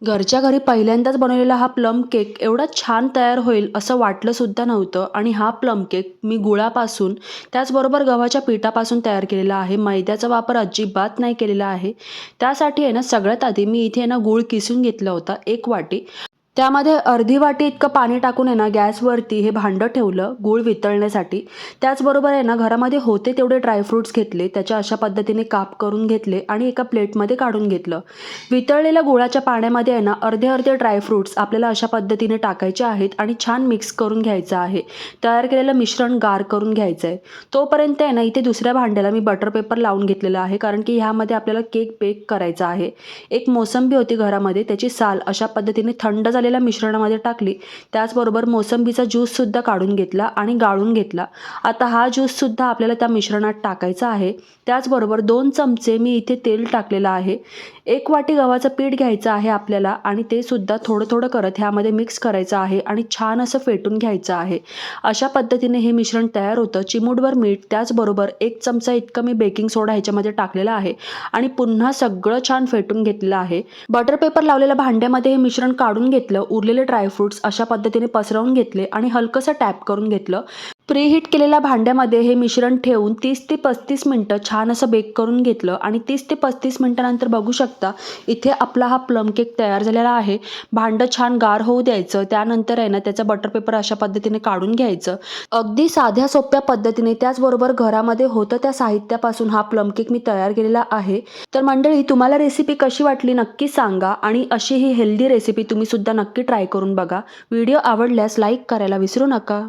घरच्या घरी पहिल्यांदाच बनवलेला हा प्लम केक एवढा छान तयार होईल असं वाटलं सुद्धा नव्हतं. आणि हा प्लम केक मी गुळापासून त्याचबरोबर गव्हाच्या पिठापासून तयार केलेला आहे. मैद्याचा वापर अजिबात नाही केलेला आहे. त्यासाठी आहे ना, सगळ्यात आधी मी इथे आहे ना गूळ किसून घेतला होता 1 वाटी. त्यामध्ये अर्धी वाटी इतकं पाणी टाकून आहे ना गॅसवरती हे भांडं ठेवलं गूळ वितळण्यासाठी. त्याचबरोबर आहे ना, घरामध्ये होते तेवढे ड्रायफ्रूट्स घेतले, त्याच्या अशा पद्धतीने काप करून घेतले आणि एका प्लेटमध्ये काढून घेतलं. वितळलेल्या गुळाच्या पाण्यामध्ये आहे ना अर्धे अर्धे ड्रायफ्रूट्स आपल्याला अशा पद्धतीने टाकायचे आहेत आणि छान मिक्स करून घ्यायचं आहे. तयार केलेलं मिश्रण गार करून घ्यायचं आहे. तोपर्यंत आहे ना, इथे दुसऱ्या भांड्याला मी बटर पेपर लावून घेतलेला आहे, कारण की ह्यामध्ये आपल्याला केक बेक करायचा आहे. एक मोसंबी होती घरामध्ये, त्याची साल अशा पद्धतीने थंड झालेल्या मिश्रणामध्ये टाकली. त्याचबरोबर मोसंबीचा ज्यूससुद्धा काढून घेतला आणि गाळून घेतला. आता हा ज्यूससुद्धा आपल्याला त्या मिश्रणात टाकायचा आहे. त्याचबरोबर 2 चमचे मी इथे तेल टाकलेलं आहे. 1 वाटी गव्हाचं पीठ घ्यायचं आहे आपल्याला आणि ते सुद्धा थोडं थोडं करत ह्यामध्ये मिक्स करायचं आहे आणि छान असं फेटून घ्यायचं आहे. अशा पद्धतीने हे मिश्रण तयार होतं. चिमूटभर मीठ, त्याचबरोबर 1 चमचा इतकं मी बेकिंग सोडा ह्याच्यामध्ये टाकलेला आहे आणि पुन्हा सगळं छान फेटून घेतलेलं आहे. बटर पेपर लावलेल्या भांड्यामध्ये हे मिश्रण काढून घेतलं. उरलेले ड्रायफ्रूट्स अशा पद्धतीने पसरवून घेतले आणि हलकंसं टॅप करून घेतलं. प्रीहीट केलेल्या भांड्यामध्ये हे मिश्रण ठेवून 30 ते 35 मिनटं छान असं बेक करून घेतलं आणि 30 ते 35 मिनटानंतर बघू शकता इथे आपला हा प्लम केक तयार झालेला आहे. भांडं छान गार होऊ द्यायचं. त्यानंतर आहे ना, त्याचा बटर पेपर अशा पद्धतीने काढून घ्यायचं. अगदी साध्या सोप्या पद्धतीने, त्याचबरोबर घरामध्ये होतं त्या साहित्यापासून हा प्लम केक मी तयार केलेला आहे. तर मंडळी, तुम्हाला रेसिपी कशी वाटली नक्की सांगा आणि अशी ही हेल्दी रेसिपी तुम्ही सुद्धा नक्की ट्राय करून बघा. व्हिडिओ आवडल्यास लाईक करायला विसरू नका.